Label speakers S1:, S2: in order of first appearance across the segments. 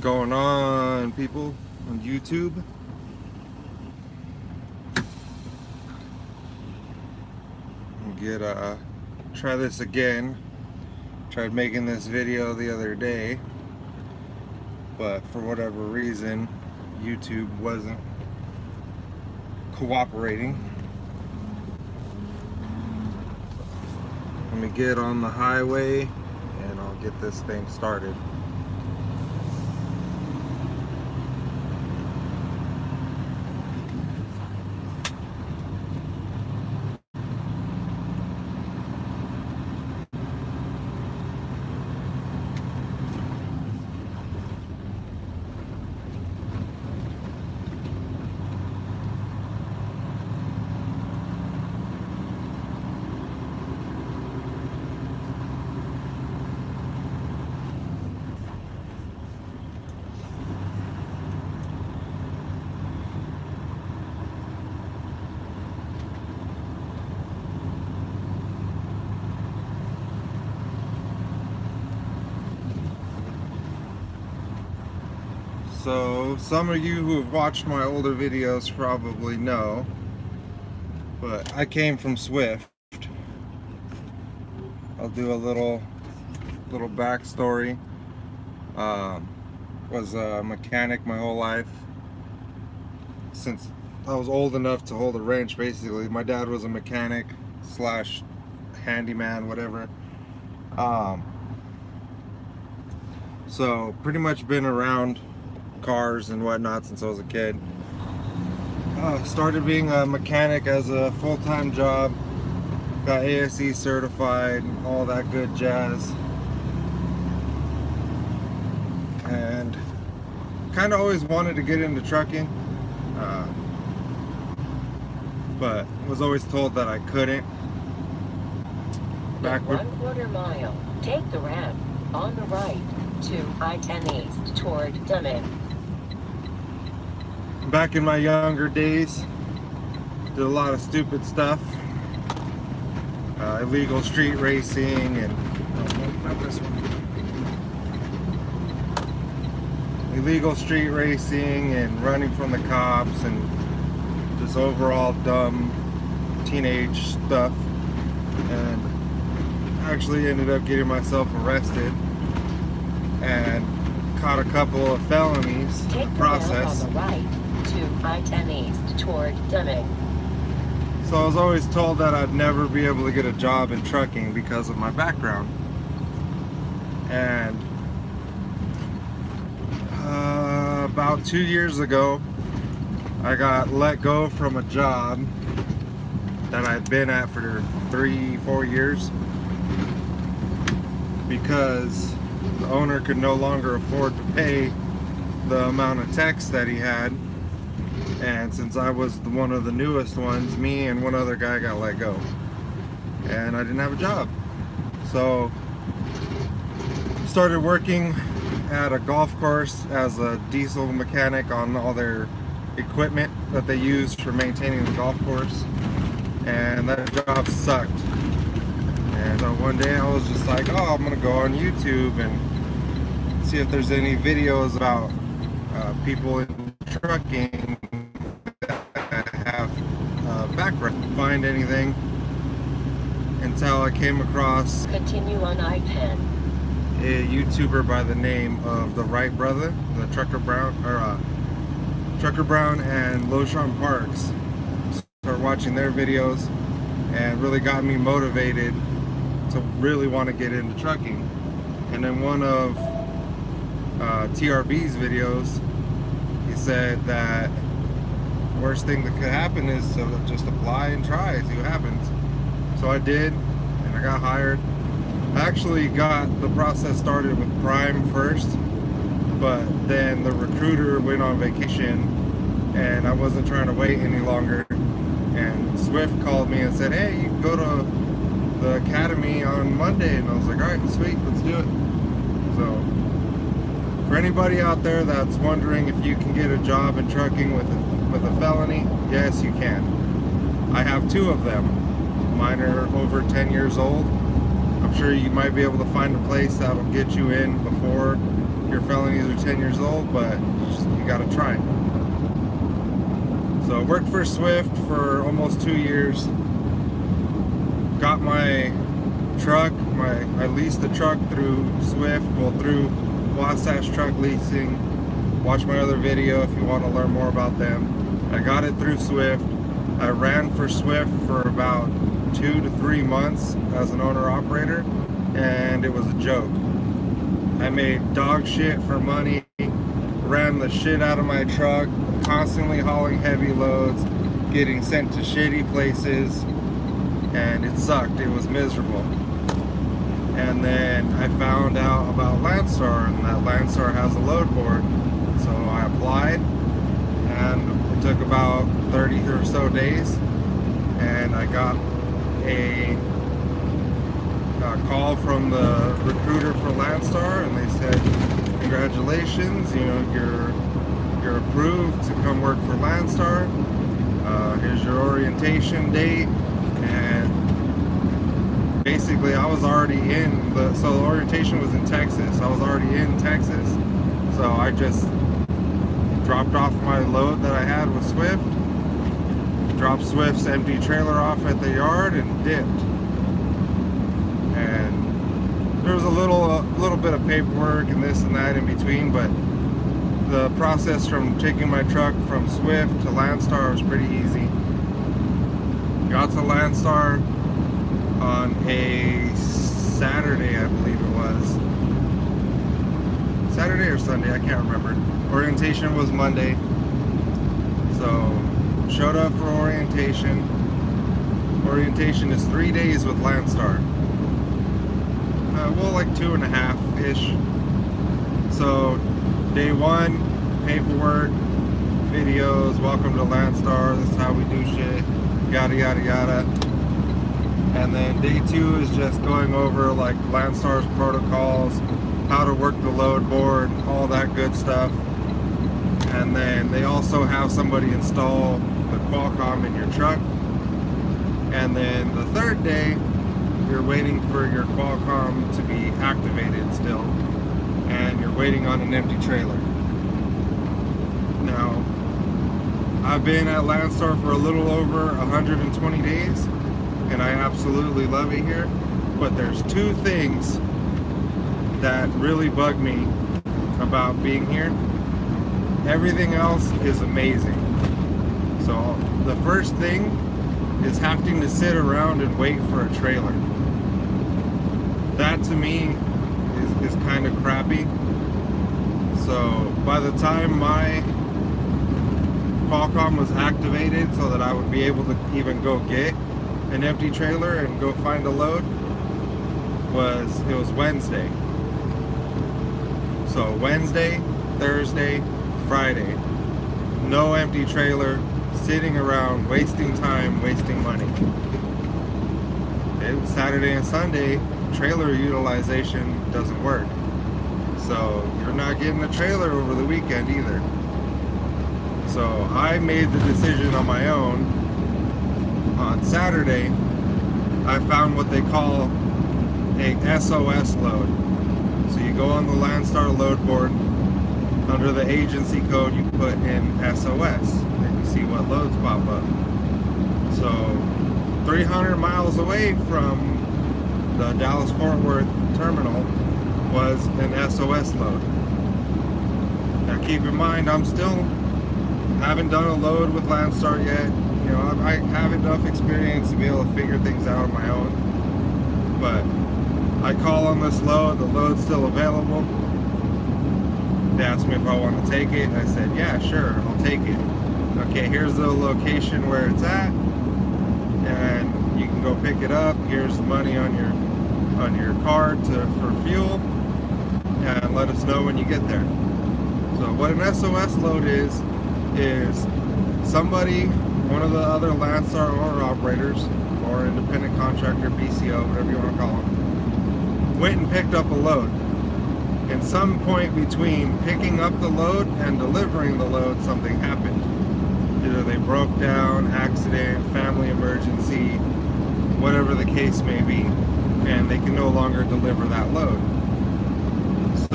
S1: Going on, people on YouTube? Try this again. Tried making this video the other day, but for whatever reason YouTube wasn't cooperating. Let me get on the highway and I'll get this thing started. So some of you who have watched my older videos probably know, but I came from Swift. I'll do a little backstory. Was a mechanic my whole life. Since I was old enough to hold a wrench, basically. My dad was a mechanic slash handyman, whatever. So pretty much been around cars and whatnot since I was a kid. Started being a mechanic as a full-time job, got ASE certified, all that good jazz, and kind of always wanted to get into trucking, but was always told that I couldn't.
S2: In 1/4 mile, take the ramp on the right to I-10 East toward Deming.
S1: Back in my younger days, did a lot of stupid stuff, illegal street racing and not this one. Illegal street racing and running from the cops and just overall dumb teenage stuff, and actually ended up getting myself arrested and caught a couple of felonies in the process.
S2: On the right to I-10 East toward Deming.
S1: So I was always told that I'd never be able to get a job in trucking because of my background. And about 2 years ago, I got let go from a job that I'd been at for 3-4 years because the owner could no longer afford to pay the amount of techs that he had. And since I was one of the newest ones, me and one other guy got let go. And I didn't have a job. So started working at a golf course as a diesel mechanic on all their equipment that they use for maintaining the golf course. And that job sucked. And so one day I was just like, oh, I'm gonna go on YouTube and see if there's any videos about people in trucking that have background. Find anything until I came across
S2: Continue on I-10.
S1: a YouTuber by the name of the Wright brother, the Trucker Brown and Loshawn Parks. Started watching their videos and really got me motivated to really want to get into trucking. And then one of TRB's videos, he said that the worst thing that could happen is to just apply and try, see what happens. So I did, and I got hired. I actually got the process started with Prime first, but then the recruiter went on vacation and I wasn't trying to wait any longer. And Swift called me and said, hey, you can go to the academy on Monday. And I was like, all right, sweet, let's do it. So for anybody out there that's wondering if you can get a job in trucking with a felony, yes, you can. I have 2 of them. Mine are over 10 years old. I'm sure you might be able to find a place that'll get you in before your felonies are 10 years old, but you gotta try. So I worked for Swift for almost 2 years. Got my truck, I leased the truck through Swift, well, through Wasatch Truck Leasing. Watch my other video if you want to learn more about them. I got it through Swift. I ran for Swift for about 2 to 3 months as an owner-operator, and it was a joke. I made dog shit for money, ran the shit out of my truck, constantly hauling heavy loads, getting sent to shitty places, and it sucked. It was miserable. And then I found out about Landstar, and that Landstar has a load board. So I applied, and it took about 30 or so days, and I got a call from the recruiter for Landstar, and they said, congratulations, you know, you're approved to come work for Landstar. Here's your orientation date. And basically I was already in so the orientation was in Texas. I was already in Texas, so I just dropped off my load that I had with Swift, dropped Swift's empty trailer off at the yard, and dipped. And there was a little bit of paperwork and this and that in between, but the process from taking my truck from Swift to Landstar was pretty easy. Got to Landstar on a Saturday, I believe it was. Saturday or Sunday, I can't remember. Orientation was Monday. So, showed up for orientation. Orientation is 3 days with Landstar. Well, like 2.5-ish. So, day 1, paperwork, videos, welcome to Landstar, this is how we do shit, yada yada yada. And then day 2 is just going over like Landstar's protocols, how to work the load board, all that good stuff. And then they also have somebody install the Qualcomm in your truck. And then the 3rd day, you're waiting for your Qualcomm to be activated still, and you're waiting on an empty trailer. Now, I've been at Landstar for a little over 120 days, and I absolutely love it here, but there's 2 things that really bug me about being here. Everything else is amazing. So the first thing is having to sit around and wait for a trailer. That to me is kind of crappy. So by the time my Qualcomm was activated so that I would be able to even go get an empty trailer and go find a load, it was Wednesday. So Wednesday, Thursday, Friday, no empty trailer, sitting around, wasting time, wasting money. And Saturday and Sunday, trailer utilization doesn't work. So you're not getting a trailer over the weekend either. So I made the decision on my own. On Saturday, I found what they call a SOS load. So you go on the Landstar load board, under the agency code you put in SOS, and you see what loads pop up. So 300 miles away from the Dallas-Fort Worth terminal was an SOS load. Now keep in mind, I haven't done a load with Landstar yet. You know, I have enough experience to be able to figure things out on my own. But I call on this load, the load's still available. They asked me if I want to take it, and I said, yeah, sure, I'll take it. Okay, here's the location where it's at, and you can go pick it up. Here's the money on your card for fuel, and let us know when you get there. So what an SOS load is somebody, one of the other Landstar owner operators or independent contractor, BCO, whatever you want to call them, went and picked up a load. At some point between picking up the load and delivering the load, something happened. Either they broke down, accident, family emergency, whatever the case may be, and they can no longer deliver that load.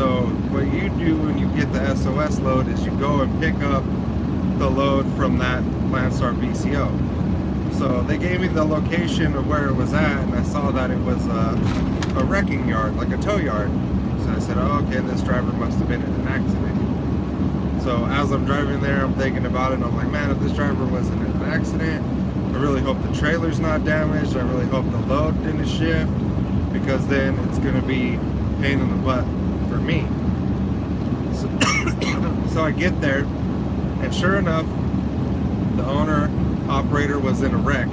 S1: So what you do when you get the SOS load is you go and pick up the load from that Landstar BCO. So they gave me the location of where it was at, and I saw that it was a wrecking yard, like a tow yard. So I said, oh, okay, this driver must have been in an accident. So as I'm driving there, I'm thinking about it, and I'm like, man, if this driver wasn't in an accident, I really hope the trailer's not damaged. I really hope the load didn't shift, because then it's going to be a pain in the butt for me. So I get there, and sure enough, the owner operator was in a wreck.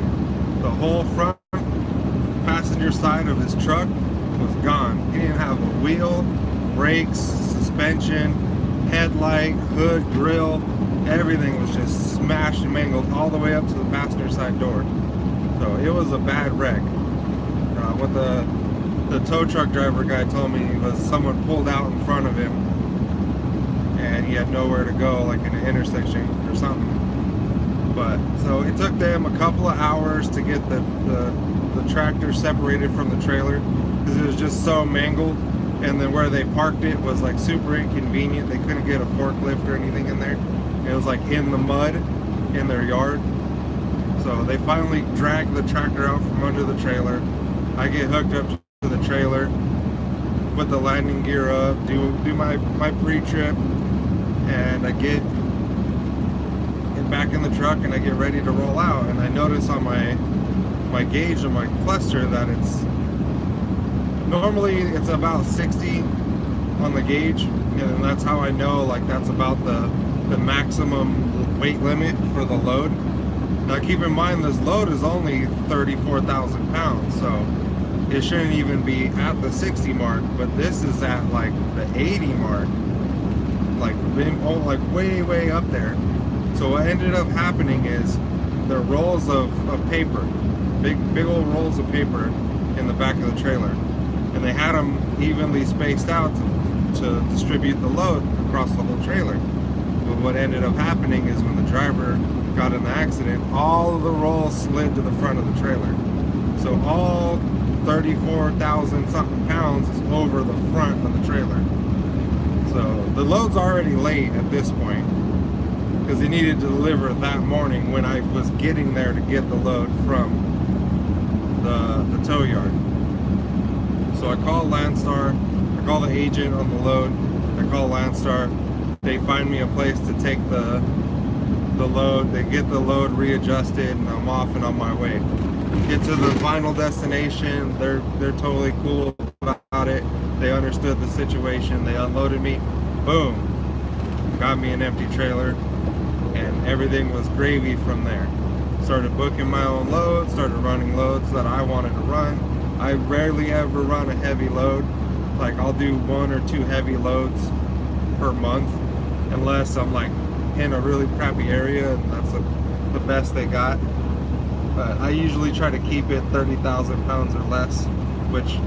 S1: The whole front passenger side of his truck was gone. He didn't have a wheel, brakes, suspension, headlight, hood, grill. Everything was just smashed and mangled all the way up to the passenger side door. So it was a bad wreck. What the tow truck driver guy told me was someone pulled out in front of him and he had nowhere to go, like in an intersection or something. But so it took them a couple of hours to get the tractor separated from the trailer, because it was just so mangled, and then where they parked it was like super inconvenient. They couldn't get a forklift or anything in there. It was like in the mud in their yard. So they finally dragged the tractor out from under the trailer. I get hooked up to the trailer, put the landing gear up, do my pre-trip, and I get back in the truck and I get ready to roll out, and I notice on my gauge on my cluster that it's normally about 60 on the gauge, and that's how I know, like, that's about the maximum weight limit for the load. Now keep in mind, this load is only 34,000 pounds, so it shouldn't even be at the 60 mark, but this is at like the 80 mark, like way up there. So what ended up happening is the rolls of paper, big old rolls of paper in the back of the trailer, and they had them evenly spaced out to distribute the load across the whole trailer. But what ended up happening is when the driver got in the accident, all of the rolls slid to the front of the trailer. So all 34,000 something pounds is over the front of the trailer. So the load's already late at this point, because he needed to deliver that morning when I was getting there to get the load from the tow yard. So I call Landstar, I call the agent on the load, I call Landstar, they find me a place to take the load, they get the load readjusted, and I'm off and on my way. Get to the final destination, they're totally cool about it, they understood the situation, they unloaded me, boom, got me an empty trailer, and everything was gravy from there. Started booking my own loads, started running loads that I wanted to run. I rarely ever run a heavy load. Like, I'll do 1 or 2 heavy loads per month, unless I'm like in a really crappy area and that's the best they got. But I usually try to keep it 30,000 pounds or less, which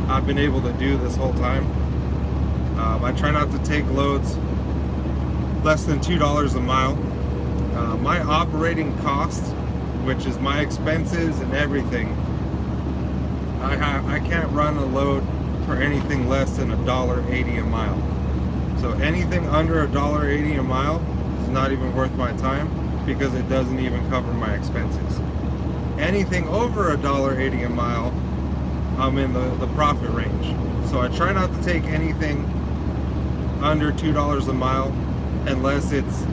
S1: I've been able to do this whole time. I try not to take loads less than $2 a mile. My operating cost, which is my expenses and everything, I can't run a load for anything less than $1.80 a mile. So anything under $1.80 a mile is not even worth my time, because it doesn't even cover my expenses. Anything over $1.80 a mile, I'm in the profit range. So I try not to take anything under $2 a mile, unless it's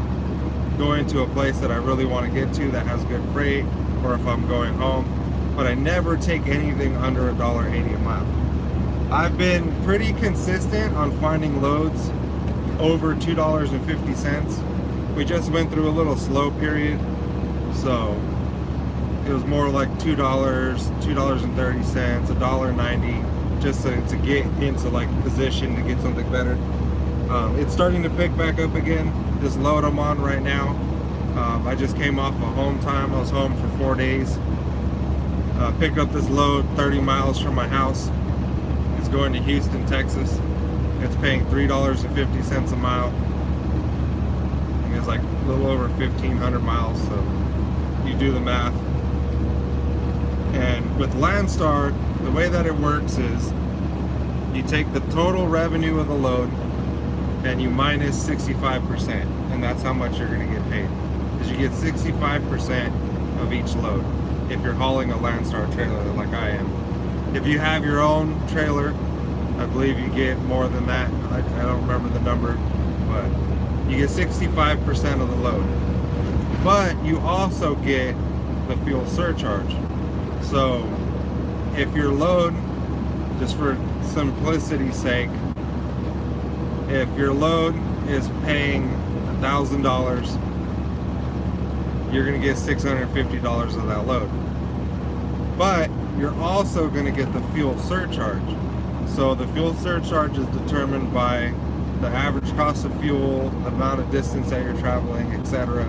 S1: going to a place that I really want to get to that has good freight, or if I'm going home. But I never take anything under $1.80 a mile. I've been pretty consistent on finding loads over $2.50. We just went through a little slow period, so it was more like $2, $2.30, $1.90, just to get into like position to get something better. It's starting to pick back up again. This load I'm on right now, I just came off of home time. I was home for 4 days. Picked up this load 30 miles from my house. It's going to Houston, Texas. It's paying $3.50 a mile. I think it's like a little over 1,500 miles, so you do the math. And with Landstar, the way that it works is You take the total revenue of the load and you minus 65%, and that's how much you're going to get paid. Because you get 65% of each load if you're hauling a Landstar trailer like I am. If you have your own trailer, I believe you get more than that. I don't remember the number, but you get 65% of the load. But you also get the fuel surcharge. So if your load, just for simplicity's sake, if your load is paying $1,000, you're going to get $650 of that load. But you're also going to get the fuel surcharge. So the fuel surcharge is determined by the average cost of fuel, the amount of distance that you're traveling, etc.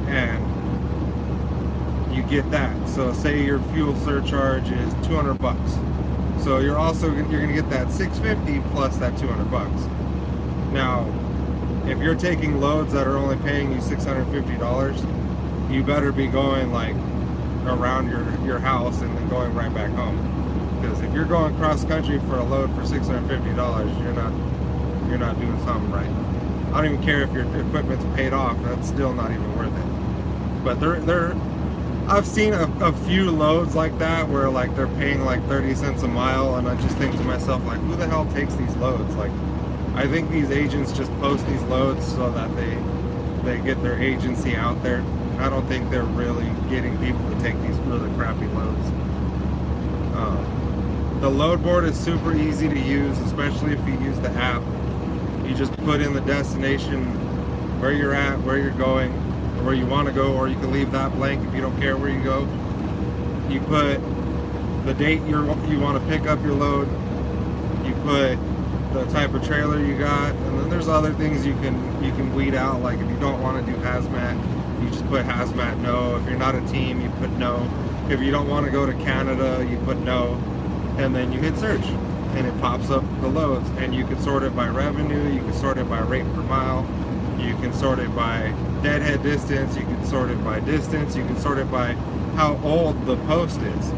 S1: And you get that. So say your fuel surcharge is $200. So you're going to get that $650 plus that $200. Now, if you're taking loads that are only paying you $650, you better be going like around your house and then going right back home. Because if you're going cross country for a load for $650, you're not doing something right. I don't even care if your equipment's paid off; that's still not even worth it. But I've seen a few loads like that where like they're paying like 30 cents a mile, and I just think to myself, like, who the hell takes these loads? Like, I think these agents just post these loads so that they get their agency out there. I don't think they're really getting people to take these really crappy loads. The load board is super easy to use, especially if you use the app. You just put in the destination, where you're at, where you're going, or where you want to go, or you can leave that blank if you don't care where you go. You put the date you want to pick up your load. You put the type of trailer you got, and then there's other things you can weed out. Like if you don't want to do hazmat, you just put hazmat no. If you're not a team, you put no. If you don't want to go to Canada, you put no, and then you hit search, and it pops up the loads, and you can sort it by revenue, you can sort it by rate per mile, you can sort it by deadhead distance, you can sort it by distance, you can sort it by how old the post is.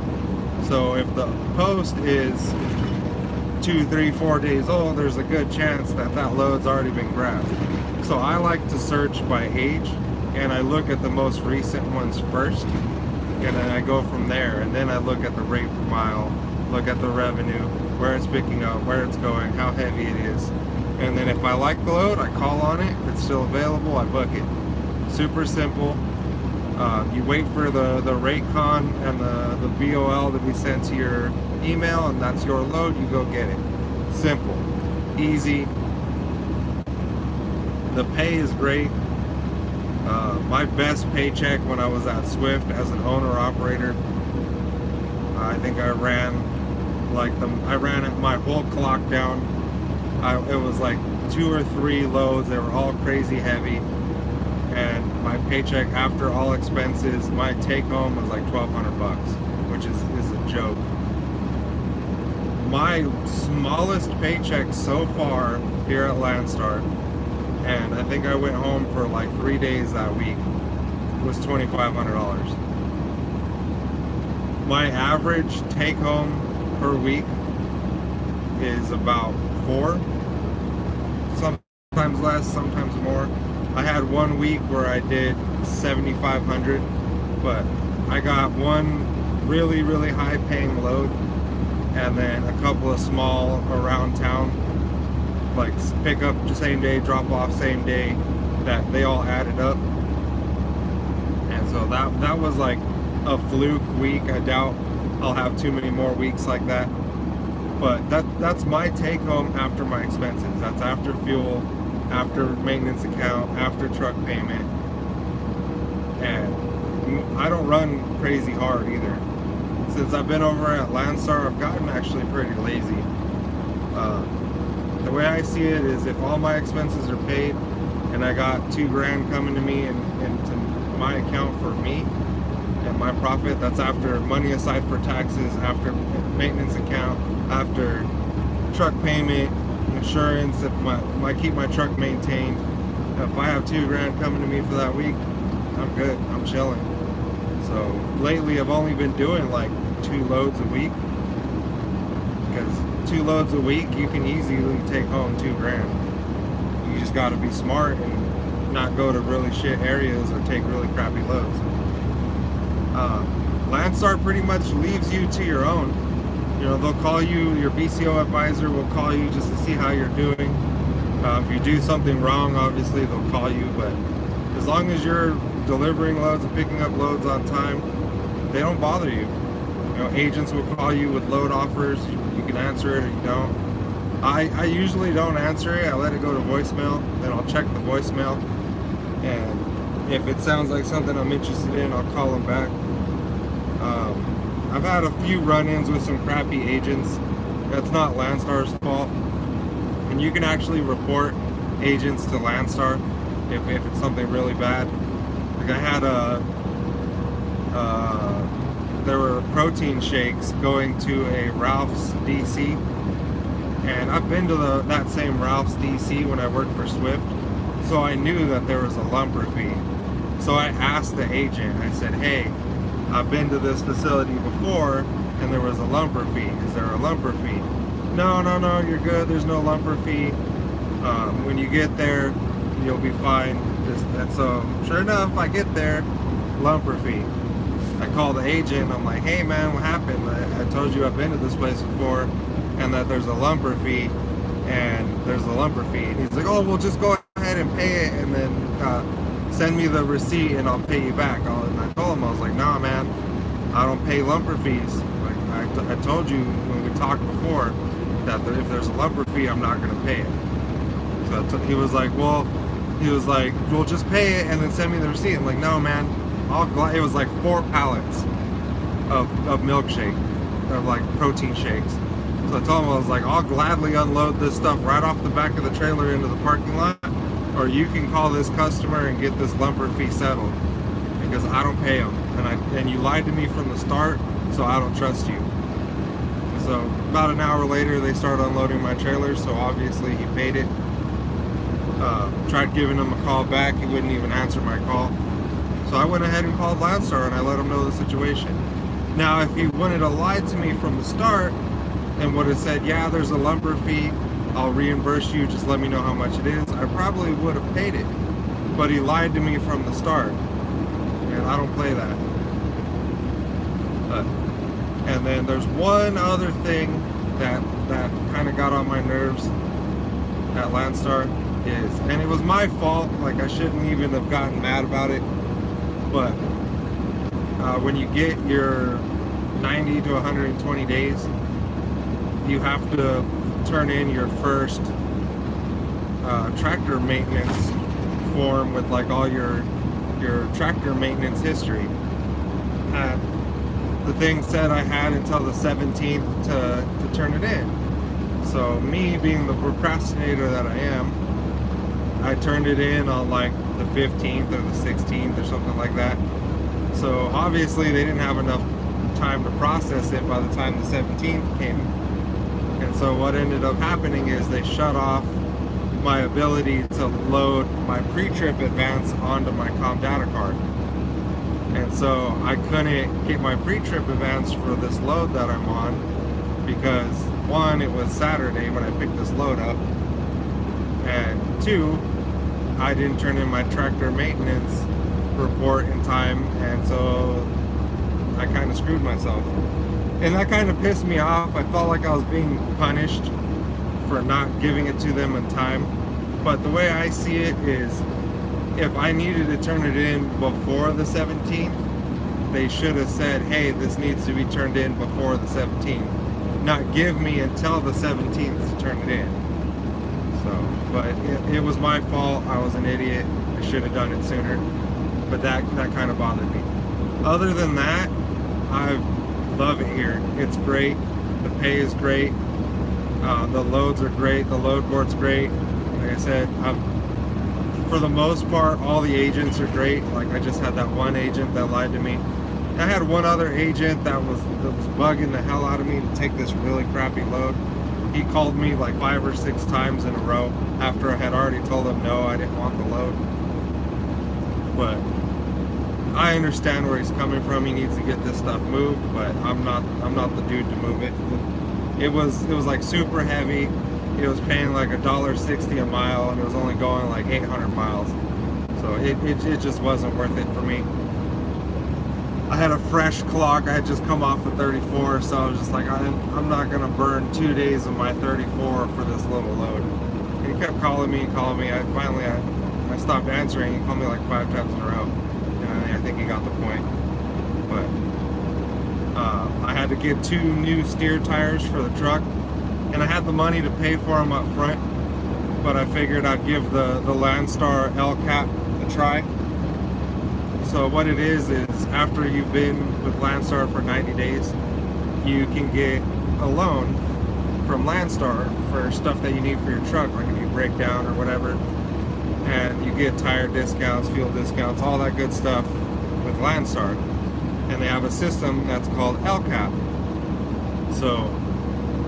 S1: So if the post is 2, 3, 4 days old, there's a good chance that load's already been grabbed. So I like to search by age, and I look at the most recent ones first, and then I go from there, and then I look at the rate per mile, look at the revenue, where it's picking up, where it's going, how heavy it is, and then if I like the load, I call on it. If it's still available, I book it. Super simple. You wait for the rate con and the BOL to be sent to your email, and that's your load. You go get it. Simple, easy. The pay is great. My best paycheck when I was at Swift as an owner-operator, I think I ran my whole clock down. It was like 2 or 3 loads. They were all crazy heavy, and my paycheck after all expenses, my take home was like $1,200, which is a joke. My smallest paycheck so far here at Landstar, and I think I went home for like 3 days that week, was $2,500. My average take home per week is about 4, sometimes less, sometimes more. I had 1 week where I did 7,500, but I got one really, really high paying load, and then a couple of small around town, like pick up the same day, drop off same day, that they all added up. And so that was like a fluke week. I doubt I'll have too many more weeks like that. But that's my take home after my expenses. That's after fuel, after maintenance account, after truck payment. And I don't run crazy hard either. Since I've been over at Landstar, I've gotten actually pretty lazy. The way I see it is, if all my expenses are paid and I got $2,000 coming to me and to my account for me and my profit, that's after money aside for taxes, after maintenance account, after truck payment, insurance, if I keep my truck maintained. If I have $2,000 coming to me for that week, I'm good, I'm chilling. So lately I've only been doing like 2 loads a week, because 2 loads a week, you can easily take home $2,000. You just got to be smart and not go to really shit areas or take really crappy loads. Landstar pretty much leaves you to your own. You know, they'll call you, your BCO advisor will call you just to see how you're doing. If you do something wrong, obviously they'll call you, but as long as you're delivering loads and picking up loads on time, they don't bother you. You know, agents will call you with load offers. You can answer it or you don't. I usually don't answer it. I let it go to voicemail, then I'll check the voicemail, and if it sounds like something I'm interested in, I'll call them back. I've had a few run-ins with some crappy agents. That's not Landstar's fault. And you can actually report agents to Landstar if it's something really bad. Like I had there were protein shakes going to a Ralph's DC, and I've been to that same Ralph's DC when I worked for Swift, so I knew that there was a lumper fee. So I asked the agent, I said, hey, I've been to this facility before and there was a lumper fee. Is there a lumper fee? No, you're good. There's no lumper fee. When you get there, you'll be fine. And so, sure enough, I get there, lumper fee. I call the agent. I'm like, hey man, what happened? I told you I've been to this place before and that there's a lumper fee. And there's a lumper fee. And he's like, oh, well, just go ahead and pay it and then send me the receipt and I'll pay you back. And I told him, I was like, nah, man, I don't pay lumper fees. Like I told you when we talked before that if there's a lumper fee, I'm not going to pay it. So he was like, well, just pay it and then send me the receipt. I'm like, no, man, it was like 4 pallets of milkshake, of like protein shakes. So I told him, I was like, I'll gladly unload this stuff right off the back of the trailer into the parking lot, or you can call this customer and get this lumper fee settled, because I don't pay them, and you lied to me from the start, so I don't trust you. So about an hour later, they started unloading my trailer, so obviously he paid it. Tried giving him a call back, he wouldn't even answer my call. So I went ahead and called Landstar and I let him know the situation. Now, if he wanted to lie to me from the start and would have said, yeah, there's a lumper fee, I'll reimburse you, just let me know how much it is, I probably would have paid it. But he lied to me from the start, and I don't play that. And then there's one other thing that kind of got on my nerves at Landstar is, and it was my fault, like I shouldn't even have gotten mad about it, but when you get your 90 to 120 days, you have to turn in your first tractor maintenance form with like all your tractor maintenance history. The thing said I had until the 17th to turn it in. So me being the procrastinator that I am, I turned it in on like the 15th or the 16th or something like that. So obviously they didn't have enough time to process it by the time the 17th came. And so what ended up happening is they shut off my ability to load my pre-trip advance onto my COM data card. And so I couldn't get my pre-trip advance for this load that I'm on because, one, it was Saturday when I picked this load up, and two, I didn't turn in my tractor maintenance report in time, and so I kind of screwed myself. And that kind of pissed me off. I felt like I was being punished for not giving it to them in time. But the way I see it is, if I needed to turn it in before the 17th, they should have said, hey, this needs to be turned in before the 17th. Not give me until the 17th to turn it in. So, but it was my fault. I was an idiot. I should have done it sooner. But that kind of bothered me. Other than that, I love it here. It's great. The pay is great. The loads are great. The load board's great. Like I said, for the most part, all the agents are great. Like I just had that one agent that lied to me. I had one other agent that was bugging the hell out of me to take this really crappy load. He called me like 5 or 6 times in a row after I had already told him no, I didn't want the load. But I understand where he's coming from. He needs to get this stuff moved, but I'm not the dude to move it. it was like super heavy. It was paying like $1.60 a mile, and it was only going like 800 miles. So it just wasn't worth it for me. I had a fresh clock. I had just come off the 34, so I was just like, I'm not gonna burn 2 days of my 34 for this little load. And he kept calling me. I stopped answering. He called me like 5 times in a row, and I think he got the point. But I had to get 2 new steer tires for the truck, and I had the money to pay for them up front, but I figured I'd give the Landstar L cap a try. So what it is after you've been with Landstar for 90 days, you can get a loan from Landstar for stuff that you need for your truck, like if you break down or whatever, and you get tire discounts, fuel discounts, all that good stuff with Landstar. And they have a system that's called LCAP. So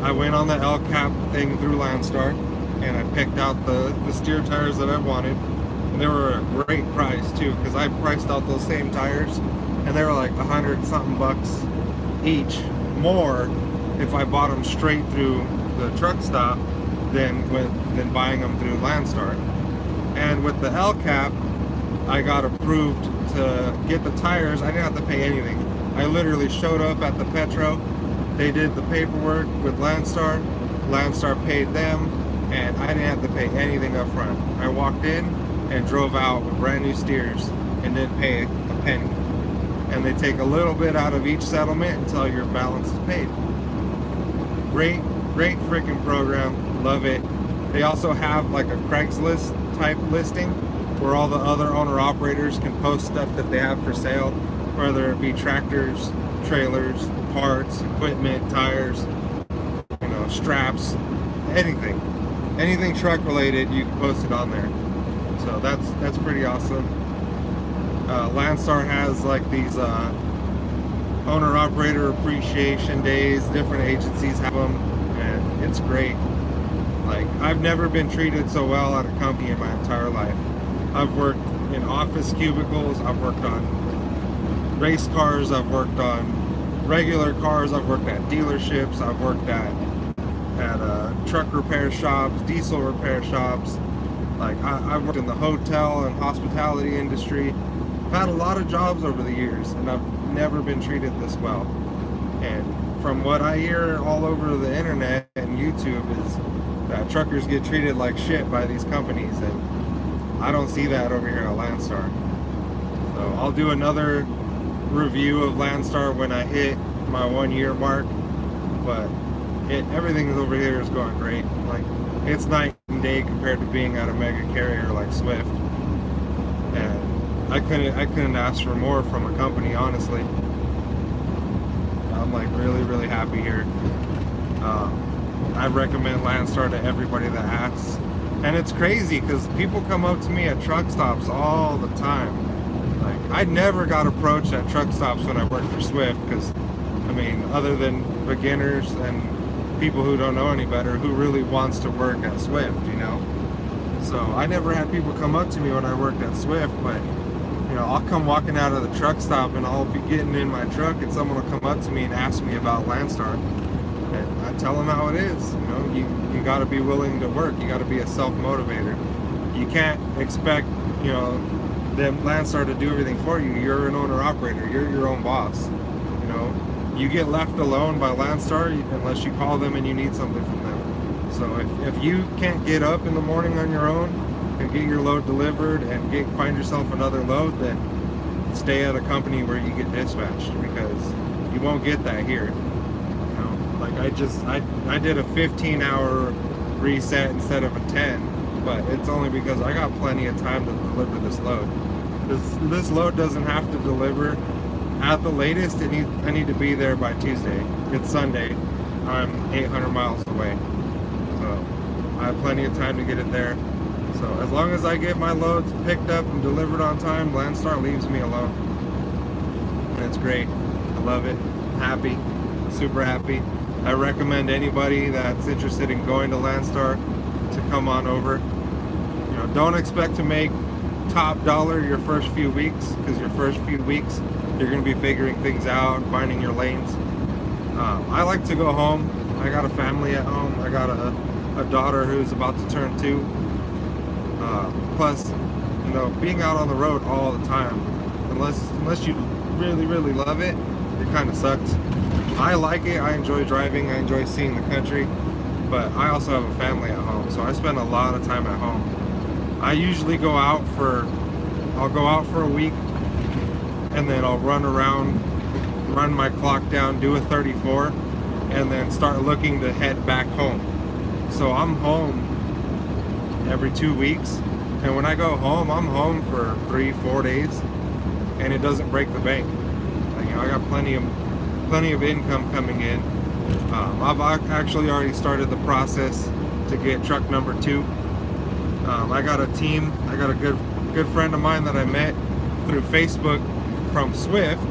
S1: I went on the LCAP thing through Landstar, and I picked out the steer tires that I wanted, and they were a great price too, because I priced out those same tires, and they were like 100 something bucks each more if I bought them straight through the truck stop than buying them through Landstar. And with the LCAP, I got approved to get the tires. I didn't have to pay anything. I literally showed up at the Petro. They did the paperwork with Landstar. Landstar paid them, and I didn't have to pay anything up front. I walked in and drove out with brand new steers and didn't pay a penny. And they take a little bit out of each settlement until your balance is paid. Great freaking program. Love it. They also have like a Craigslist type listing where all the other owner-operators can post stuff that they have for sale, whether it be tractors, trailers, parts, equipment, tires, straps, anything truck related, you can post it on there. So that's pretty awesome. Landstar has like these owner-operator appreciation days. Different agencies have them, and it's great. Like, I've never been treated so well at a company in my entire life. I've worked in office cubicles, I've worked on race cars, I've worked on regular cars, I've worked at dealerships, I've worked at truck repair shops, diesel repair shops. Like, I've worked in the hotel and hospitality industry. I've had a lot of jobs over the years, and I've never been treated this well. And from what I hear all over the internet and YouTube is that truckers get treated like shit by these companies, and I don't see that over here at Landstar. So I'll do another review of Landstar when I hit my 1 year mark, but everything over here is going great. Like, it's night and day compared to being at a mega carrier like Swift, and I couldn't ask for more from a company, honestly. I'm like really happy here. I recommend Landstar to everybody that asks. And it's crazy because people come up to me at truck stops all the time. Like, I never got approached at truck stops when I worked for Swift, because, I mean, other than beginners and people who don't know any better, who really wants to work at Swift, So I never had people come up to me when I worked at Swift, but, I'll come walking out of the truck stop and I'll be getting in my truck and someone will come up to me and ask me about Landstar. And I tell them how it is. You got to be willing to work. You got to be a self-motivator. You can't expect, them Landstar to do everything for you. You're an owner-operator. You're your own boss. You get left alone by Landstar unless you call them and you need something from them. So if you can't get up in the morning on your own and get your load delivered and find yourself another load, then stay at a company where you get dispatched, because you won't get that here. Like, I did a 15-hour reset instead of a 10, but it's only because I got plenty of time to deliver this load. This load doesn't have to deliver. At the latest, I need to be there by Tuesday. It's Sunday. I'm 800 miles away. So I have plenty of time to get it there. So as long as I get my loads picked up and delivered on time, Landstar leaves me alone. And it's great. I love it. I'm happy. Super happy. I recommend anybody that's interested in going to Landstar to come on over. Don't expect to make top dollar your first few weeks, because your first few weeks, you're going to be figuring things out, finding your lanes. I like to go home I got a family at home. I got a daughter who's about to turn 2. Plus, you know, being out on the road all the time, unless you really love it, it kind of sucks. I like it. I enjoy driving. I enjoy seeing the country, but I also have a family at home, so I spend a lot of time at home. I usually I'll go out for a week, and then I'll run around, run my clock down, do a 34, and then start looking to head back home. So I'm home every 2 weeks, and when I go home, I'm home for 3-4 days, and it doesn't break the bank. Like, you know, I got plenty of income coming in. I've actually already started the process to get truck number 2. I got a team. I got a good friend of mine that I met through Facebook from Swift.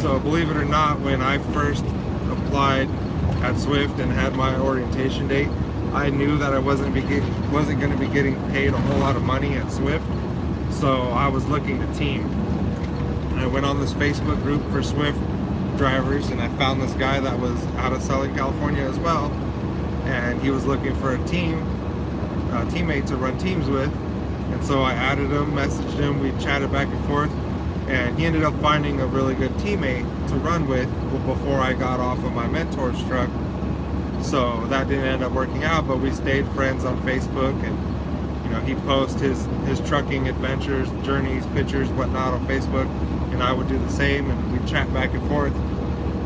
S1: So believe it or not, when I first applied at Swift and had my orientation date, I knew that I wasn't going to be getting paid a whole lot of money at Swift. So I was looking to team. I went on this Facebook group for Swift drivers, and I found this guy that was out of Southern California as well, and he was looking for a teammate to run teams with. And so I added him, messaged him, we chatted back and forth, and he ended up finding a really good teammate to run with before I got off of my mentor's truck. So that didn't end up working out, but we stayed friends on Facebook, and you know, he posts his trucking adventures, journeys, pictures, whatnot on Facebook, and I would do the same, and we'd chat back and forth.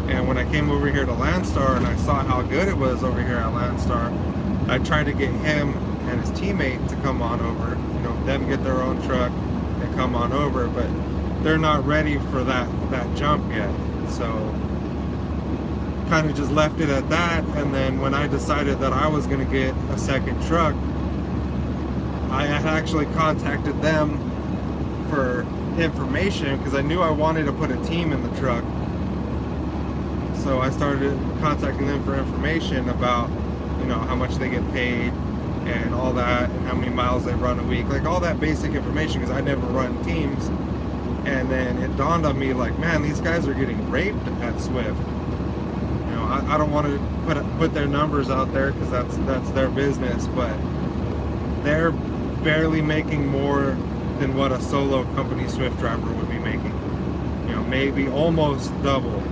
S1: And when I came over here to Landstar and I saw how good it was over here at Landstar, I tried to get him and his teammate to come on over, you know, them get their own truck and come on over, but they're not ready for that jump yet. So kind of just left it at that. And then when I decided that I was going to get a second truck, I had actually contacted them for information because I knew I wanted to put a team in the truck. So I started contacting them for information about, you know, how much they get paid and all that, and how many miles they run a week, like all that basic information, because I never run teams. And then it dawned on me, like, man, these guys are getting raped at Swift. You know, I don't want to put their numbers out there because that's their business, but they're barely making more than what a solo company Swift driver would be making. You know, maybe almost double.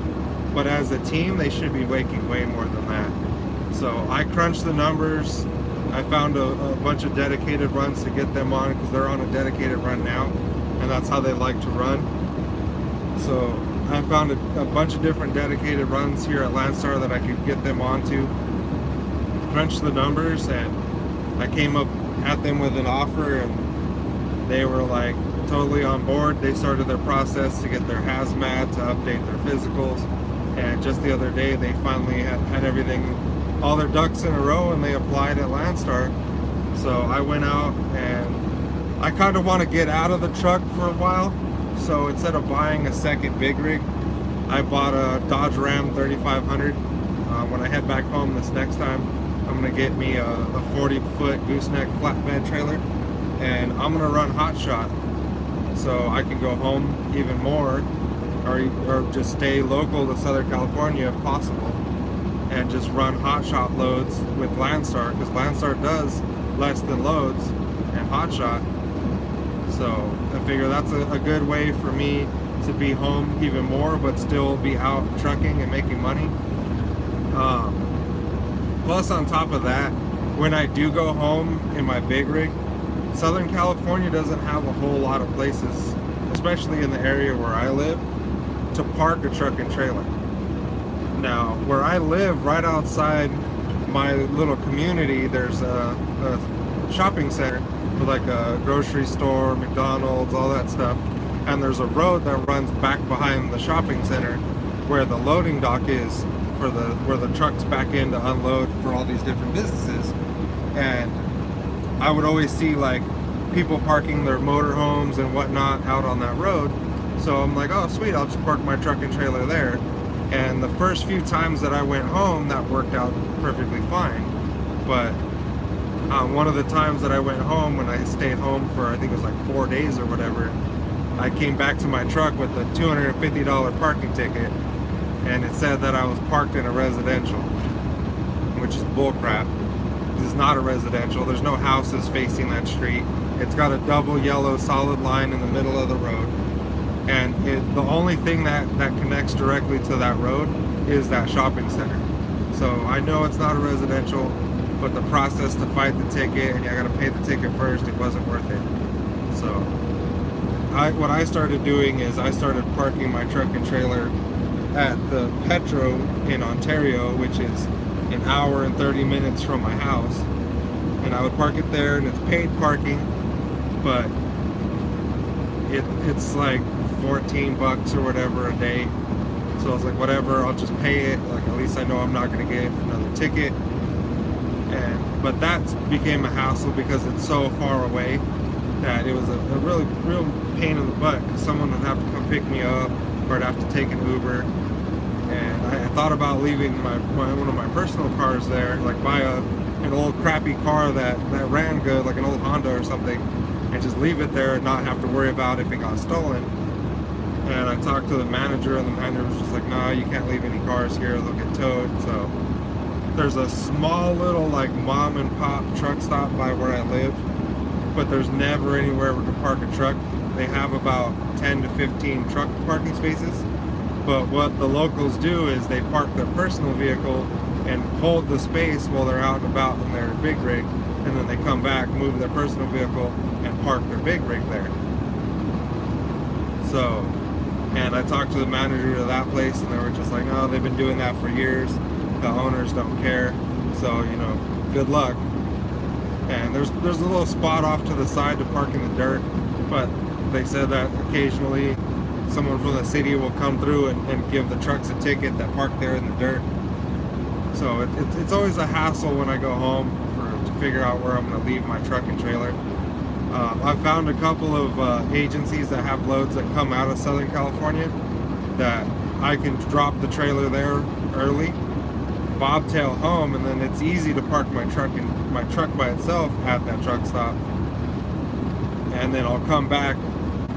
S1: But as a team, they should be making way more than that. So I crunched the numbers. I found a bunch of dedicated runs to get them on, because they're on a dedicated run now, and that's how they like to run. So I found a bunch of different dedicated runs here at Landstar that I could get them onto. Crunched the numbers, and I came up at them with an offer, and they were like totally on board. They started their process to get their hazmat, to update their physicals, and just the other day they finally had everything, all their ducks in a row, and they applied at Landstar. So I went out, and I kind of want to get out of the truck for a while. So instead of buying a second big rig, I bought a Dodge Ram 3500. When I head back home this next time, I'm going to get me a 40-foot gooseneck flatbed trailer, and I'm going to run Hotshot so I can go home even more, or just stay local to Southern California if possible, and just run Hotshot loads with Landstar, because Landstar does less than loads and Hotshot. So I figure that's a good way for me to be home even more, but still be out trucking and making money. Plus, on top of that, when I do go home in my big rig, Southern California doesn't have a whole lot of places, especially in the area where I live, to park a truck and trailer. Now, where I live, right outside my little community, there's a shopping center with like a grocery store, McDonald's, all that stuff. And there's a road that runs back behind the shopping center where the loading dock is for where the trucks back in to unload for all these different businesses. And I would always see like people parking their motorhomes and whatnot out on that road. So I'm like, oh sweet, I'll just park my truck and trailer there. And the first few times that I went home, that worked out perfectly fine. But one of the times that I went home, when I stayed home for, I think it was like 4 days or whatever, I came back to my truck with a $250 parking ticket, and it said that I was parked in a residential. which is bullcrap. This is not a residential. There's no houses facing that street. It's got a double yellow solid line in the middle of the road. And the only thing that connects directly to that road is that shopping center. So I know it's not a residential, but the process to fight the ticket, and you gotta pay the ticket first, it wasn't worth it. So what I started doing is I started parking my truck and trailer at the Petro in Ontario, which is an hour and 30 minutes from my house. And I would park it there, and it's paid parking, but it's like 14 bucks or whatever a day. So I was like, whatever, I'll just pay it. Like, at least I know I'm not going to get another ticket. But that became a hassle because it's so far away that it was a real pain in the butt, because someone would have to come pick me up, or I'd have to take an Uber. And I thought about leaving one of my personal cars there, like buy an old crappy car that ran good, like an old Honda or something, and just leave it there and not have to worry about if it got stolen. And I talked to the manager, and the manager was just like, no, you can't leave any cars here, they'll get towed. So there's a small little like mom and pop truck stop by where I live, but there's never anywhere we can park a truck. They have about 10 to 15 truck parking spaces, but what the locals do is they park their personal vehicle and hold the space while they're out and about in their big rig, and then they come back, move their personal vehicle, and park their big rig there. So, and I talked to the manager of that place, and they were just like, no, they've been doing that for years. The owners don't care. So, you know, good luck. And there's a little spot off to the side to park in the dirt, but they said that occasionally someone from the city will come through and give the trucks a ticket that park there in the dirt. So it's always a hassle when I go home to figure out where I'm going to leave my truck and trailer. I've found a couple of agencies that have loads that come out of Southern California that I can drop the trailer there early, bobtail home, and then it's easy to park my truck by itself at that truck stop, and then I'll come back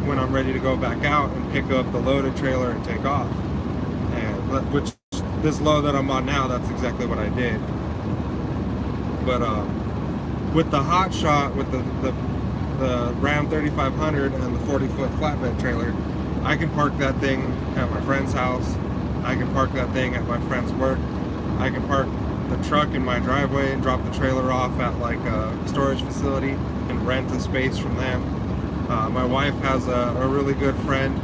S1: when I'm ready to go back out and pick up the loaded trailer and take off. And which this load that I'm on now, that's exactly what I did. But with the Hotshot, with the Ram 3500 and the 40-foot flatbed trailer, I can park that thing at my friend's house. I can park that thing at my friend's work. I can park the truck in my driveway and drop the trailer off at like a storage facility and rent a space from them. My wife has a really good friend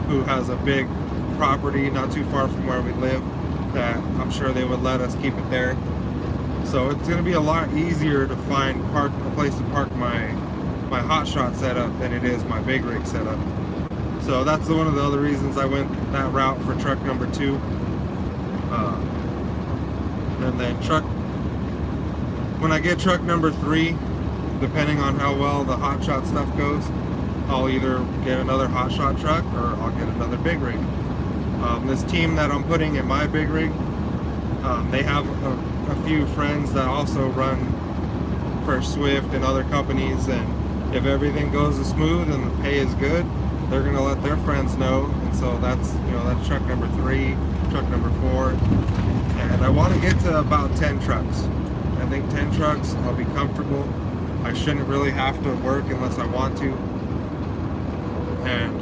S1: who has a big property not too far from where we live that I'm sure they would let us keep it there. So it's going to be a lot easier to find a place to park my Hotshot setup than it is my big rig setup. So that's one of the other reasons I went that route for truck number 2. And then when I get truck number 3, depending on how well the Hotshot stuff goes, I'll either get another Hotshot truck or I'll get another big rig. This team that I'm putting in my big rig, they have a few friends that also run for Swift and other companies, and if everything goes smooth and the pay is good, they're going to let their friends know. And so that's truck number 3, truck number 4, and I want to get to about 10 trucks. I think 10 trucks, I'll be comfortable. I shouldn't really have to work unless I want to, and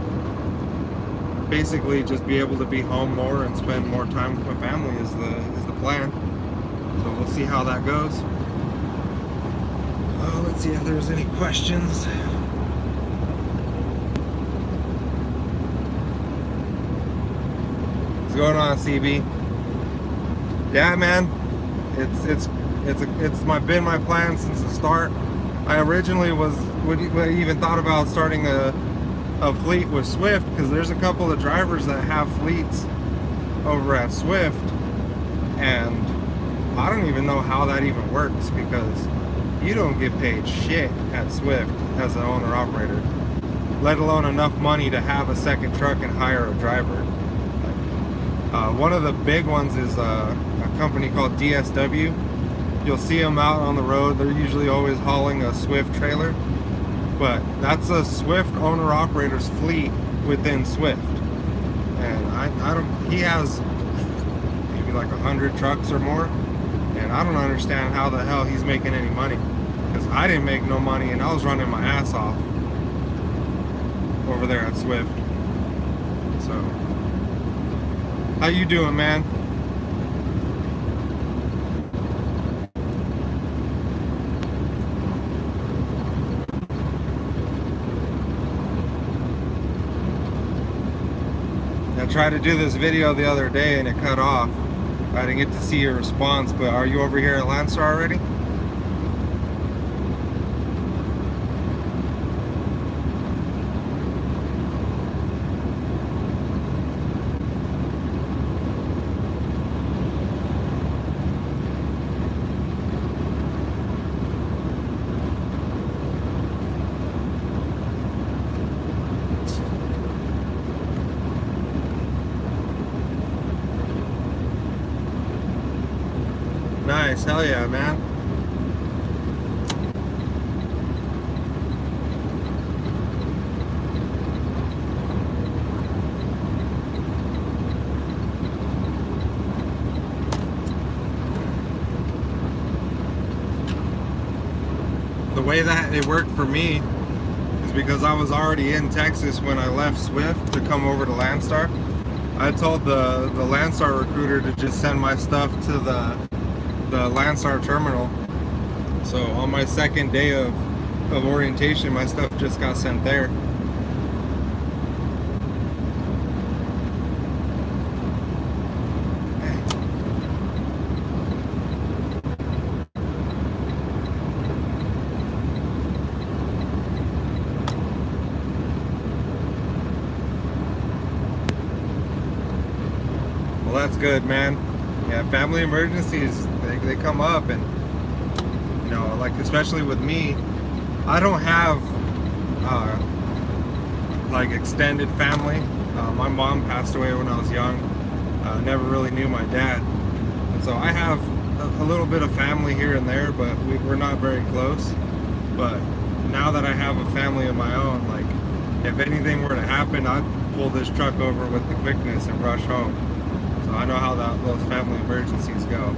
S1: basically just be able to be home more and spend more time with my family is the plan. So we'll see how that goes. Let's see if there's any questions. What's going on, CB? Yeah, man, it's been my plan since the start. I originally even thought about starting a fleet with Swift, because there's a couple of drivers that have fleets over at Swift, and I don't even know how that even works, because you don't get paid shit at Swift as an owner-operator, let alone enough money to have a second truck and hire a driver. One of the big ones is a company called DSW. You'll see them out on the road. They're usually always hauling a Swift trailer, but that's a Swift owner-operator's fleet within Swift. And he has maybe like 100 trucks or more, And I don't understand how the hell he's making any money, because I didn't make no money and I was running my ass off over there at Swift. So, how you doing, man? I tried to do this video the other day and it cut off. I didn't get to see your response, but are you over here at Landstar already? Nice, hell yeah, man. The way that it worked for me is because I was already in Texas when I left Swift to come over to Landstar. I told the Landstar recruiter to just send my stuff to the Landstar terminal. So on my second day of orientation, my stuff just got sent there. Well, that's good, man. Yeah, family emergencies, they come up, and you know, like especially with me, I don't have like extended family. My mom passed away when I was young. Never really knew my dad, and so I have a little bit of family here and there, but we're not very close. But now that I have a family of my own, like if anything were to happen, I'd pull this truck over with the quickness and rush home. So I know how those family emergencies go.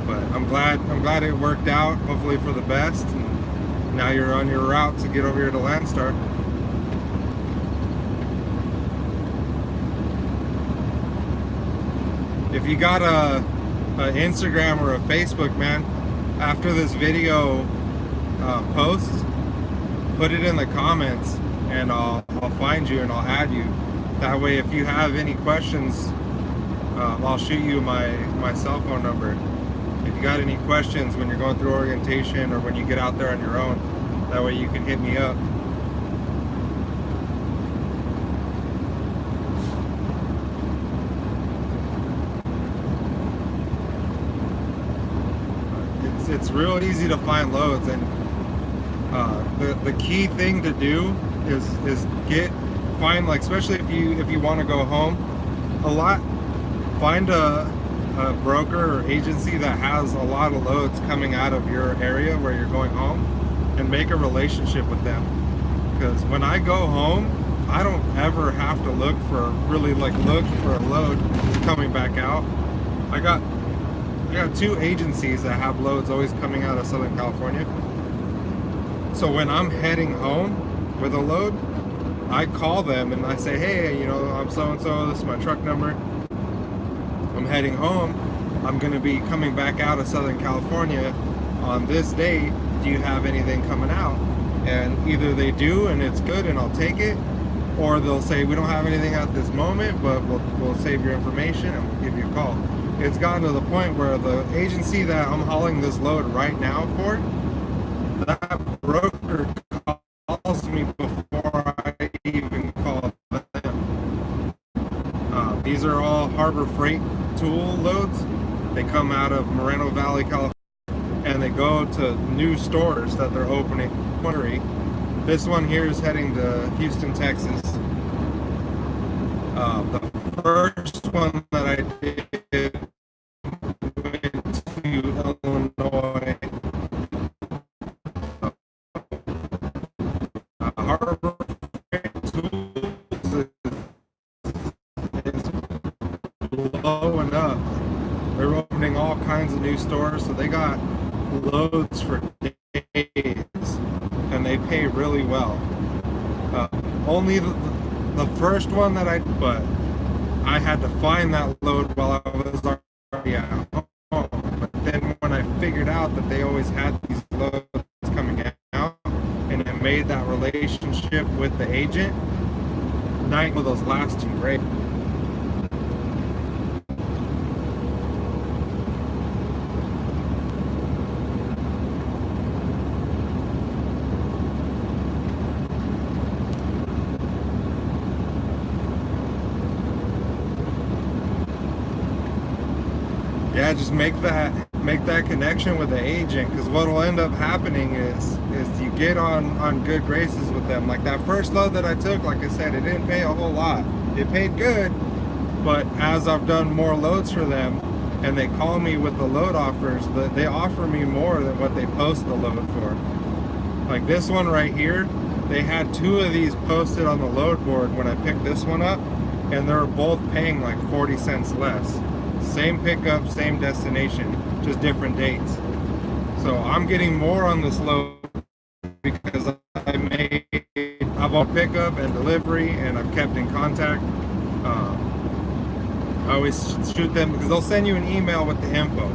S1: But I'm glad it worked out, hopefully for the best. And now you're on your route to get over here to Landstar. If you got a Instagram or a Facebook, man, after this video posts, put it in the comments and I'll find you and I'll add you. That way, if you have any questions, I'll shoot you my cell phone number. If you got any questions when you're going through orientation or when you get out there on your own, that way you can hit me up. It's real easy to find loads, and the key thing to do is find, like, especially if you want to go home, find a broker or agency that has a lot of loads coming out of your area where you're going home, and make a relationship with them. Because when I go home, I don't ever have to look for a load coming back out. I got 2 agencies that have loads always coming out of Southern California. So when I'm heading home with a load, I call them and I say, hey, you know, I'm so-and-so, this is my truck number. I'm heading home. I'm going to be coming back out of Southern California on this day. Do you have anything coming out? And either they do and it's good and I'll take it, or they'll say, we don't have anything at this moment, but we'll save your information and we'll give you a call. It's gotten to the point where the agency that I'm hauling this load right now for, that broker calls me before I even call them. These are all Harbor Freight tool loads. They come out of Moreno Valley, California, and they go to new stores that they're opening. This one here is heading to Houston, Texas. The first one that I did went to Illinois. Harbor Freight Tools is blowing up. They're opening all kinds of new stores, so they got loads for days, and they pay really well. Only the first one but I had to find that load while I was already at home. But then when I figured out that they always had these loads coming out, and it made that relationship with the agent, night with those last two great. Yeah, just make that connection with the agent, because what will end up happening is you get on good graces with them. Like that first load that I took, like I said, it didn't pay a whole lot. It paid good, but as I've done more loads for them and they call me with the load offers, they offer me more than what they post the load for. Like this one right here, they had two of these posted on the load board when I picked this one up, and they were both paying like 40 cents less. Same pickup, same destination, just different dates. So I'm getting more on this load because I've on pickup and delivery, and I've kept in contact. I always shoot them because they'll send you an email with the info.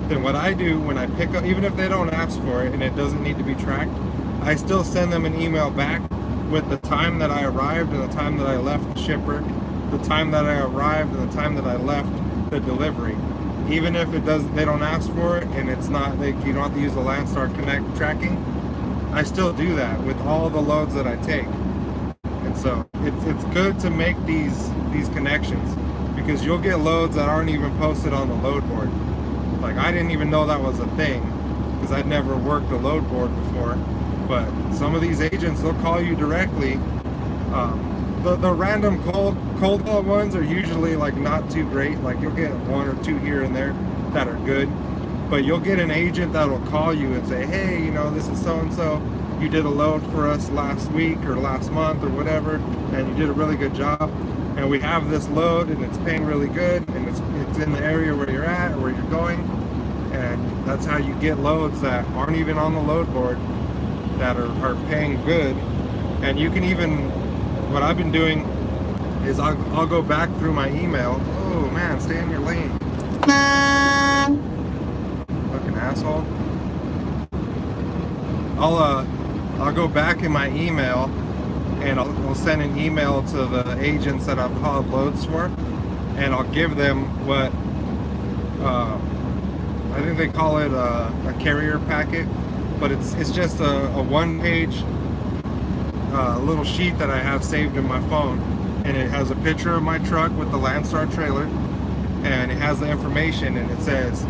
S1: Then what I do when I pick up, even if they don't ask for it and it doesn't need to be tracked, I still send them an email back with the time that I arrived and the time that I left the shipper, the time that I arrived and the time that I left the delivery. Even if they don't ask for it and it's not, you don't have to use the Landstar Connect tracking, I still do that with all the loads that I take. And so it's good to make these connections, because you'll get loads that aren't even posted on the load board. Like I didn't even know that was a thing because I'd never worked a load board before. But some of these agents, they'll call you directly. The random cold call ones are usually like not too great. Like you'll get one or two here and there that are good, but you'll get an agent that'll call you and say, hey, you know, this is so and so, you did a load for us last week or last month or whatever, and you did a really good job, and we have this load and it's paying really good, and it's in the area where you're at or where you're going. And that's how you get loads that aren't even on the load board that are paying good. And you can even, what I've been doing is I'll go back through my email. Oh man, stay in your lane. Fucking asshole. I'll go back in my email and I'll send an email to the agents that I've hauled loads for, and I'll give them what I think they call it a carrier packet, but it's just a one-page little sheet that I have saved in my phone, and it has a picture of my truck with the Landstar trailer, and it has the information, and it says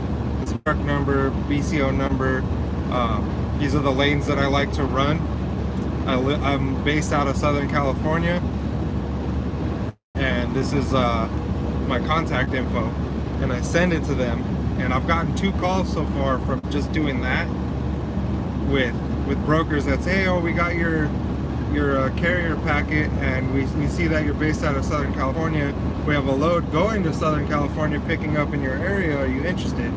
S1: the truck number, BCO number. These are the lanes that I like to run. I'm based out of Southern California, and this is my contact info, and I send it to them. And I've gotten 2 calls so far from just doing that with brokers that say, oh, we got your carrier packet, and we see that you're based out of Southern California. We have a load going to Southern California picking up in your area. Are you interested?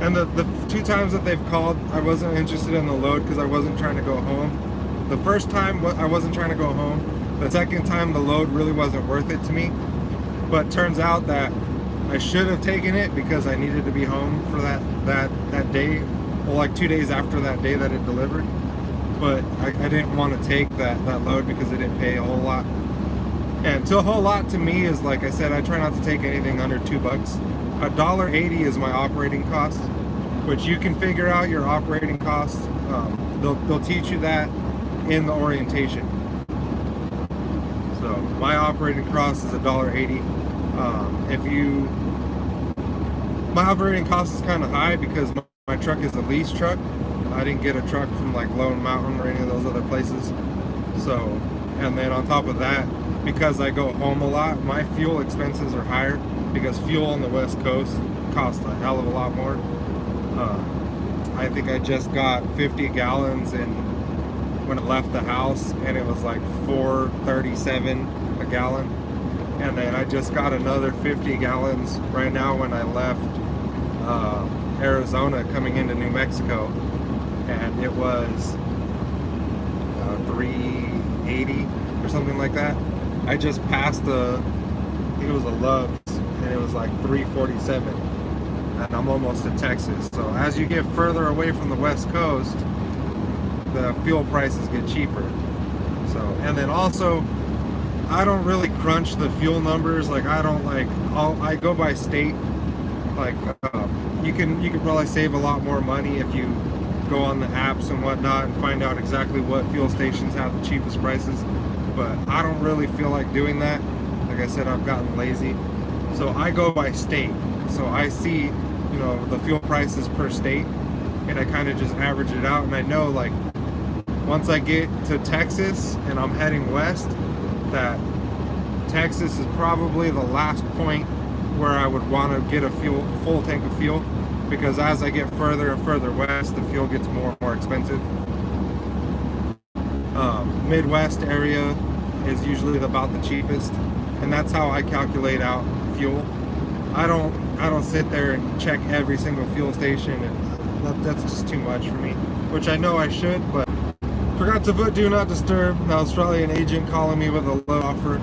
S1: And the 2 times that they've called, I wasn't interested in the load because I wasn't trying to go home. The first time I wasn't trying to go home. The second time the load really wasn't worth it to me. But turns out that I should have taken it because I needed to be home for that day, well, like 2 days after that day that it delivered. But I didn't want to take that load because it didn't pay a whole lot. And to a whole lot to me is, like I said, I try not to take anything under $2. $1.80 is my operating cost, which you can figure out your operating costs. They'll teach you that in the orientation. So my operating cost is $1.80. My operating cost is kind of high because my truck is a lease truck. I didn't get a truck from like Lone Mountain or any of those other places. So, and then on top of that, because I go home a lot, my fuel expenses are higher because fuel on the West Coast costs a hell of a lot more. I think I just got 50 gallons in when I left the house, and it was like $4.37 a gallon. And then I just got another 50 gallons right now when I left Arizona coming into New Mexico, and it was 380 or something like that. I just passed I think it was a Love's, and it was like 347, and I'm almost to Texas. So as you get further away from the West Coast, the fuel prices get cheaper. So, and then also, I don't really crunch the fuel numbers. Like I don't like, I go by state. Like you can probably save a lot more money if you go on the apps and whatnot and find out exactly what fuel stations have the cheapest prices. But I don't really feel like doing that. Like I said, I've gotten lazy. So I go by state. So I see, you know, the fuel prices per state, and I kind of just average it out. And I know, like, once I get to Texas and I'm heading west, that Texas is probably the last point where I would want to get a full tank of fuel, because as I get further and further west, the fuel gets more and more expensive. Midwest area is usually about the cheapest, and that's how I calculate out fuel. I don't sit there and check every single fuel station, and that's just too much for me, which I know I should, but forgot to put do not disturb. An Australian agent calling me with a low offer.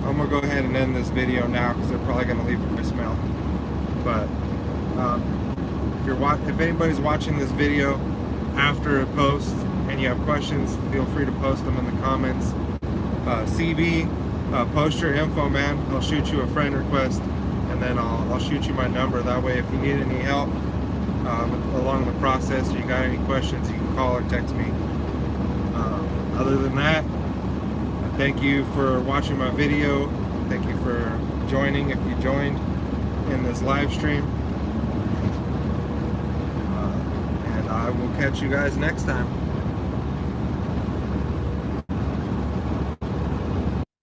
S1: I'm gonna go ahead and end this video now because they're probably gonna leave a voicemail. But if anybody's watching this video after it posts and you have questions, feel free to post them in the comments. CB, post your info, man. I'll shoot you a friend request, and then I'll shoot you my number. That way, if you need any help along the process, or you got any questions, you can call or text me. Other than that, thank you for watching my video. Thank you for joining, if you joined in this live stream. And I will catch you guys next time.